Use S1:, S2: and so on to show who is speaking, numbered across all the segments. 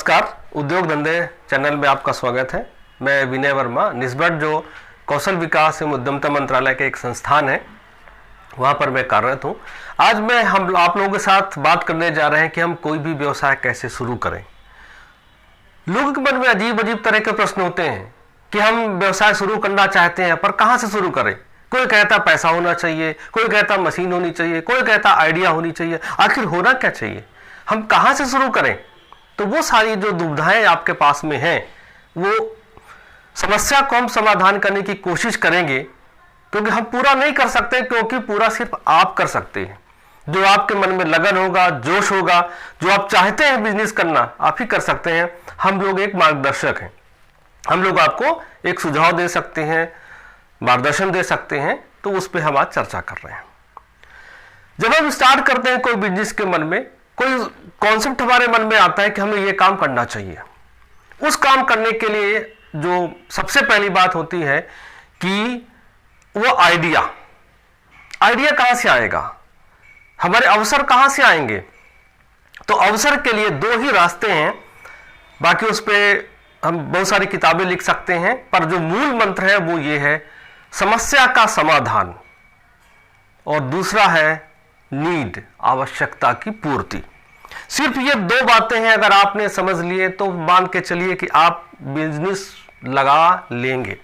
S1: नमस्कार, उद्योग धंधे चैनल में आपका स्वागत है। मैं विनय वर्मा, निस्बत जो कौशल विकास एवं उद्यमता मंत्रालय के एक संस्थान है वहाँ पर मैं कार्यरत हूँ। आज मैं हम आप लोगों के साथ बात करने जा रहे हैं कि हम कोई भी व्यवसाय कैसे शुरू करें। लोगों के मन में अजीब अजीब तरह के प्रश्न होते हैं कि हम व्यवसाय शुरू करना चाहते हैं पर कहाँ से शुरू करें। कोई कहता पैसा होना चाहिए, कोई कहता मशीन होनी चाहिए, कोई कहता आइडिया होनी चाहिए। आखिर होना क्या चाहिए, हम कहाँ से शुरू करें। तो वो सारी जो दुविधाएं आपके पास में हैं, वो समस्या को हम समाधान करने की कोशिश करेंगे, क्योंकि हम पूरा नहीं कर सकते, क्योंकि पूरा सिर्फ आप कर सकते हैं। जो आपके मन में लगन होगा, जोश होगा, जो आप चाहते हैं बिजनेस करना, आप ही कर सकते हैं। हम लोग एक मार्गदर्शक हैं, हम लोग आपको एक सुझाव दे सकते हैं, मार्गदर्शन दे सकते हैं। तो उस पर हम आज चर्चा कर रहे हैं। जब हम स्टार्ट करते हैं कोई बिजनेस के मन में कोई कॉन्सेप्ट हमारे मन में आता है कि हमें ये काम करना चाहिए। उस काम करने के लिए जो सबसे पहली बात होती है कि वो आइडिया कहां से आएगा, हमारे अवसर कहां से आएंगे। तो अवसर के लिए दो ही रास्ते हैं, बाकी उस पर हम बहुत सारी किताबें लिख सकते हैं, पर जो मूल मंत्र है वो ये है, समस्या का समाधान, और दूसरा है नीड, आवश्यकता की पूर्ति। सिर्फ ये दो बातें हैं, अगर आपने समझ लिए तो मान के चलिए कि आप बिजनेस लगा लेंगे।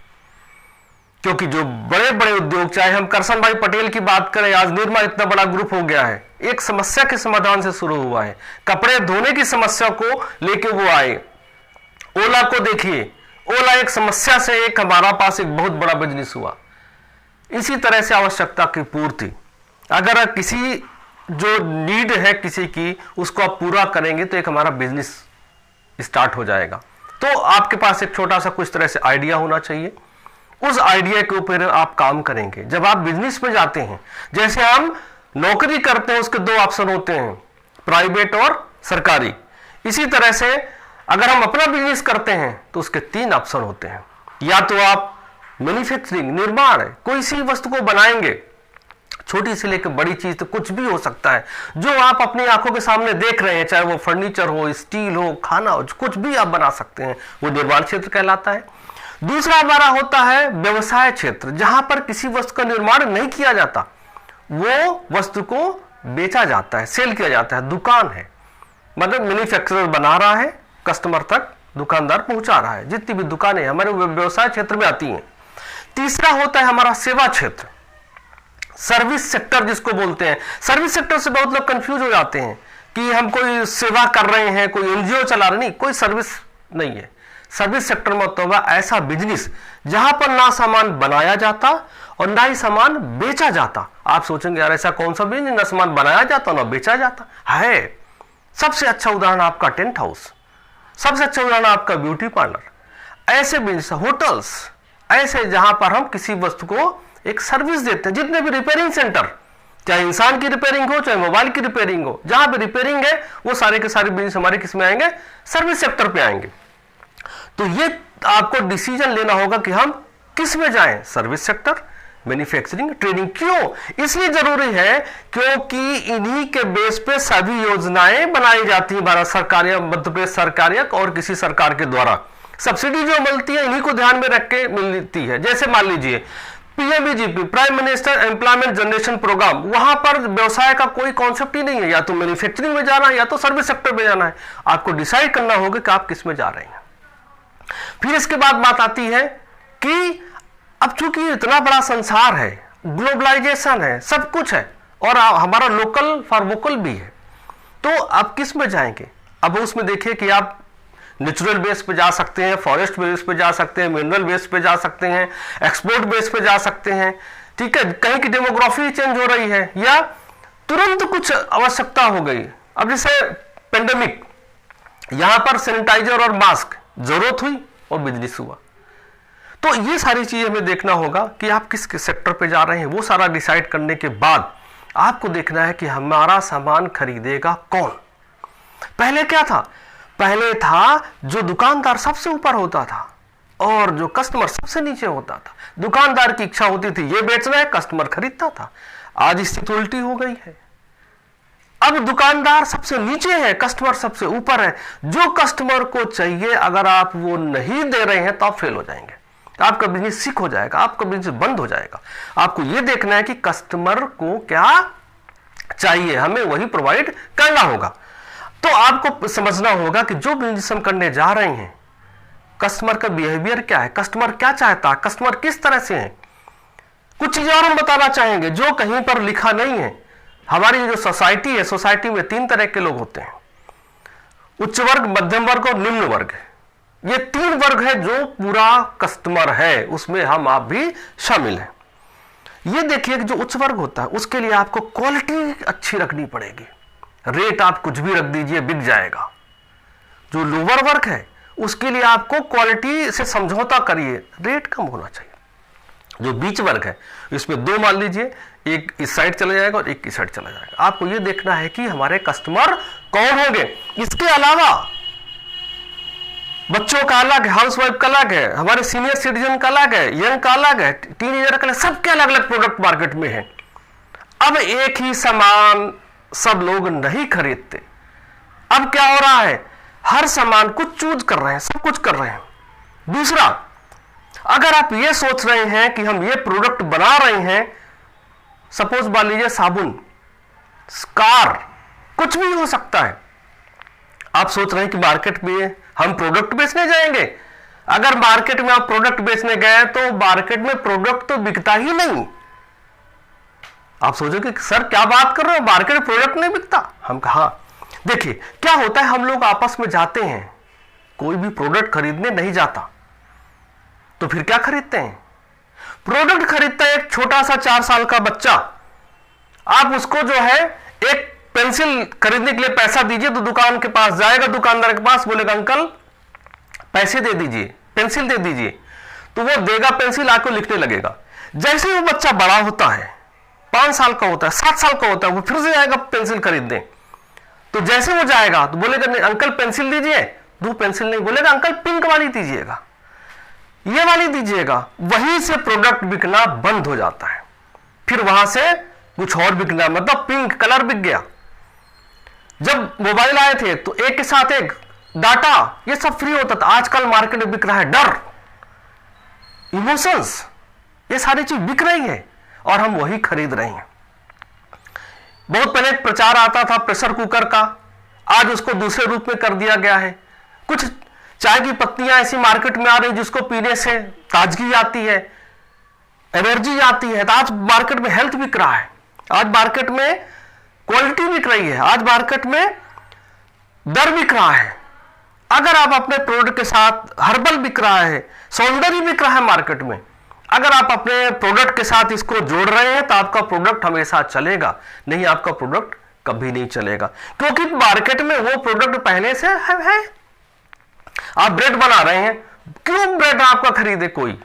S1: क्योंकि जो बड़े बड़े उद्योग, चाहे हम करसन भाई पटेल की बात करें, आज निरमा इतना बड़ा ग्रुप हो गया है, एक समस्या के समाधान से शुरू हुआ है। कपड़े धोने की समस्या को लेके वो आए। ओला को देखिए, ओला एक समस्या से एक हमारा पास एक बहुत बड़ा बिजनेस हुआ। इसी तरह से आवश्यकता की पूर्ति, अगर किसी जो नीड है किसी की, उसको आप पूरा करेंगे तो एक हमारा बिजनेस स्टार्ट हो जाएगा। तो आपके पास एक छोटा सा कुछ तरह से आइडिया होना चाहिए, उस आइडिया के ऊपर आप काम करेंगे। जब आप बिजनेस में जाते हैं, जैसे हम नौकरी करते हैं, उसके दो ऑप्शन होते हैं, प्राइवेट और सरकारी। इसी तरह से अगर हम अपना बिजनेस करते हैं तो उसके तीन ऑप्शन होते हैं। या तो आप मैन्युफैक्चरिंग, निर्माण, कोई सी वस्तु को बनाएंगे, छोटी से लेकर बड़ी चीज, तो कुछ भी हो सकता है जो आप अपनी आंखों के सामने देख रहे हैं, चाहे वो फर्नीचर हो, स्टील हो, खाना हो, कुछ भी आप बना सकते हैं, वो निर्माण क्षेत्र कहलाता है। दूसरा हमारा होता है व्यवसाय क्षेत्र, जहां पर किसी वस्तु का निर्माण नहीं किया जाता, वो वस्तु को बेचा जाता है, सेल किया जाता है, दुकान है, मतलब मैन्युफैक्चरर बना रहा है, कस्टमर तक दुकानदार पहुंचा रहा है। जितनी भी दुकानें हमारे व्यवसाय क्षेत्र में आती हैं। तीसरा होता है हमारा सेवा क्षेत्र, सर्विस सेक्टर जिसको बोलते हैं। सर्विस सेक्टर से बहुत लोग कंफ्यूज हो जाते हैं कि हम कोई सेवा कर रहे हैं, कोई एनजीओ चला रहे, नहीं, कोई सर्विस नहीं है। सर्विस सेक्टर में तो होगा ऐसा बिजनेस जहां पर ना सामान बनाया जाता और ना ही सामान बेचा जाता। आप सोचेंगे यार ऐसा कौन सा बिजनेस, ना सामान बनाया जाता ना बेचा जाता है। सबसे अच्छा उदाहरण आपका टेंट हाउस, सबसे अच्छा उदाहरण आपका ब्यूटी पार्लर। ऐसे बिजनेस, होटल्स, ऐसे जहां पर हम किसी वस्तु को एक सर्विस देते हैं। जितने भी रिपेयरिंग सेंटर, चाहे इंसान की रिपेयरिंग हो, चाहे मोबाइल की रिपेयरिंग हो, जहां पे रिपेयरिंग है वो सारे के सारे बिजनेस हमारे किस में आएंगे, सर्विस सेक्टर पे आएंगे। तो ये आपको डिसीजन लेना होगा कि हम किस में जाएं, सर्विस सेक्टर, मैन्युफैक्चरिंग, ट्रेडिंग। क्यों इसलिए जरूरी है, क्योंकि इन्हीं के बेस पे सभी योजनाएं बनाई जाती है भारत सरकार या मध्य प्रदेश सरकार या और किसी सरकार के द्वारा। सब्सिडी जो मिलती है इन्हीं को ध्यान में रख के मिलती है। जैसे मान लीजिए PMEGP, prime minister employment generation programme, वहां पर व्यवसाय का कोई कॉन्सेप्ट ही नहीं है, या तो मैन्युफैक्चरिंग में जाना है या तो सर्विस सेक्टर में जाना है। आपको डिसाइड करना होगा कि आप किस में जा रहे हैं। फिर इसके बाद बात आती है कि अब चूंकि इतना बड़ा संसार है, ग्लोबलाइजेशन है, सब कुछ है, और हमारा लोकल फॉर वोकल भी है, तो आप किस में जाएंगे। अब उसमें देखिए कि आप नेचुरल बेस पे जा सकते हैं, फॉरेस्ट बेस पे जा सकते हैं, मिनरल बेस पे जा सकते हैं, एक्सपोर्ट बेस पे जा सकते हैं। ठीक है, कहीं की डेमोग्राफी चेंज हो रही है या तुरंत कुछ आवश्यकता हो गई। अब जैसे पेंडेमिक, यहां पर सैनिटाइजर और मास्क जरूरत हुई और बिजनेस हुआ। तो ये सारी चीजें हमें देखना होगा कि आप किस सेक्टर पे जा रहे हैं। वो सारा डिसाइड करने के बाद आपको देखना है कि हमारा सामान खरीदेगा कौन। पहले क्या था, पहले था जो दुकानदार सबसे ऊपर होता था और जो कस्टमर सबसे नीचे होता था। दुकानदार की इच्छा होती थी ये बेचना है, कस्टमर खरीदता था। आज स्थिति उल्टी हो गई है। अब दुकानदार सबसे नीचे है, कस्टमर सबसे ऊपर है। जो कस्टमर को चाहिए अगर आप वो नहीं दे रहे हैं तो आप फेल हो जाएंगे, आपका बिजनेस सिक हो जाएगा, आपका बिजनेस बंद हो जाएगा। आपको ये देखना है कि कस्टमर को क्या चाहिए, हमें वही प्रोवाइड करना होगा। तो आपको समझना होगा कि जो बिजनेस हम करने जा रहे हैं, कस्टमर का बिहेवियर क्या है, कस्टमर क्या चाहता है, कस्टमर किस तरह से है। कुछ चीजें और हम बताना चाहेंगे जो कहीं पर लिखा नहीं है। हमारी जो सोसाइटी है, सोसाइटी में 3 तरह के लोग होते हैं, उच्च वर्ग, मध्यम वर्ग और निम्न वर्ग। ये 3 वर्ग है जो पूरा कस्टमर है, उसमें हम आप भी शामिल हैं। ये देखिए कि जो उच्च वर्ग होता है उसके लिए आपको क्वालिटी अच्छी रखनी पड़ेगी, रेट आप कुछ भी रख दीजिए बिक जाएगा। जो लोअर वर्ग है उसके लिए आपको क्वालिटी से समझौता करिए, रेट कम होना चाहिए। जो बीच वर्ग है इसमें 2 मान लीजिए, एक इस साइड चला जाएगा और एक इस साइड चला जाएगा। आपको ये देखना है कि हमारे कस्टमर कौन होंगे। इसके अलावा बच्चों का अलग है, हाउसवाइफ का अलग है, हमारे सीनियर सिटीजन का अलग है, यंग का अलग है, टीनेजर का अलग, सबके अलग अलग प्रोडक्ट मार्केट में है। अब एक ही सामान सब लोग नहीं खरीदते। अब क्या हो रहा है, हर सामान कुछ चूज कर रहे हैं, सब कुछ कर रहे हैं। दूसरा, अगर आप ये सोच रहे हैं कि हम ये प्रोडक्ट बना रहे हैं, सपोज मान लीजिए साबुन, कार, कुछ भी हो सकता है। आप सोच रहे हैं कि मार्केट में हम प्रोडक्ट बेचने जाएंगे। अगर मार्केट में आप प्रोडक्ट बेचने गए तो मार्केट में प्रोडक्ट तो बिकता ही नहीं। आप सोचोगे कि सर क्या बात कर रहे हो, मार्केट में प्रोडक्ट नहीं बिकता। हम कहा, देखिए क्या होता है, हम लोग आपस में जाते हैं, कोई भी प्रोडक्ट खरीदने नहीं जाता, तो फिर क्या खरीदते हैं, प्रोडक्ट खरीदता है एक छोटा सा 4 साल का बच्चा। आप उसको जो है एक पेंसिल खरीदने के लिए पैसा दीजिए तो दुकान के पास जाएगा, दुकानदार के पास, बोलेगा अंकल पैसे दे दीजिए, पेंसिल दे दीजिए, तो वो देगा पेंसिल, आपको लिखने लगेगा। जैसे वो बच्चा बड़ा होता है, 5 साल का होता है, 7 साल का होता है, वो फिर से जाएगा पेंसिल खरीदने। तो जैसे वो जाएगा तो बोलेगा अंकल पेंसिल दीजिए, 2 पेंसिल नहीं, बोलेगा अंकल पिंक वाली दीजिएगा, ये वाली दीजिएगा। वहीं से प्रोडक्ट बिकना बंद हो जाता है, फिर वहां से कुछ और बिकना, मतलब पिंक कलर बिक गया। जब मोबाइल आए थे तो एक के साथ एक डाटा, ये सब फ्री होता था। आजकल मार्केट में बिक रहा है डर, इमोशंस, ये सारी चीज बिक रही है और हम वही खरीद रहे हैं। बहुत पहले एक प्रचार आता था प्रेशर कुकर का, आज उसको दूसरे रूप में कर दिया गया है। कुछ चाय की पत्तियां ऐसी मार्केट में आ रही जिसको पीने से ताजगी आती है, एनर्जी आती है। तो आज मार्केट में हेल्थ बिक रहा है, आज मार्केट में क्वालिटी बिक रही है, आज मार्केट में दर बिक रहा है। अगर आप अपने प्रोडक्ट के साथ, हर्बल बिक रहा है, सौंदर्य बिक रहा है मार्केट में, अगर आप अपने प्रोडक्ट के साथ इसको जोड़ रहे हैं तो आपका प्रोडक्ट हमेशा चलेगा, नहीं आपका प्रोडक्ट कभी नहीं चलेगा, क्योंकि मार्केट में वो प्रोडक्ट पहले से है। आप ब्रेड बना रहे हैं, क्यों ब्रेड आपका खरीदे कोई?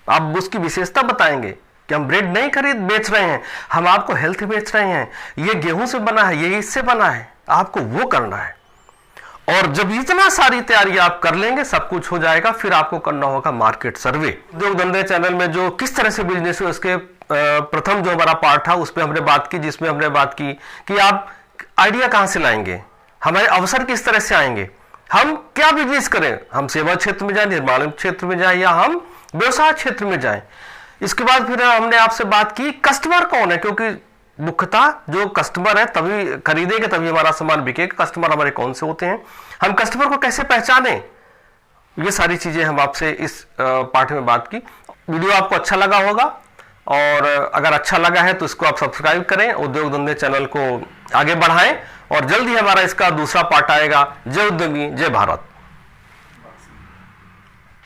S1: आप उसकी विशेषता बताएंगे कि हम ब्रेड नहीं खरीद बेच रहे हैं, हम आपको हेल्थ बेच रहे हैं, ये गेहूं से बना है, ये इससे बना है, आपको वो करना है। और जब इतना सारी तैयारी आप कर लेंगे, सब कुछ हो जाएगा। फिर आपको करना होगा मार्केट सर्वे। उद्योग धंधे चैनल में जो किस तरह से बिजनेस है उसके प्रथम जो हमारा पार्ट था उसमें हमने बात की, जिसमें हमने बात की कि आप आइडिया कहां से लाएंगे, हमारे अवसर किस तरह से आएंगे, हम क्या बिजनेस करें, हम सेवा क्षेत्र में जाए, निर्माण क्षेत्र में जाए, या हम व्यवसाय क्षेत्र में जाए। इसके बाद फिर हमने आपसे बात की कस्टमर कौन है, क्योंकि मुख्यतः जो कस्टमर है तभी खरीदेंगे, तभी हमारा सामान बिकेगा। कस्टमर हमारे कौन से होते हैं, हम कस्टमर को कैसे पहचाने, ये सारी चीजें हम आपसे इस पाठ में बात की। वीडियो आपको अच्छा लगा होगा, और अगर अच्छा लगा है तो इसको आप सब्सक्राइब करें, उद्योग धंधे चैनल को आगे बढ़ाएं, और जल्दी हमारा इसका दूसरा पार्ट आएगा। जय उद्यमी, जय भारत।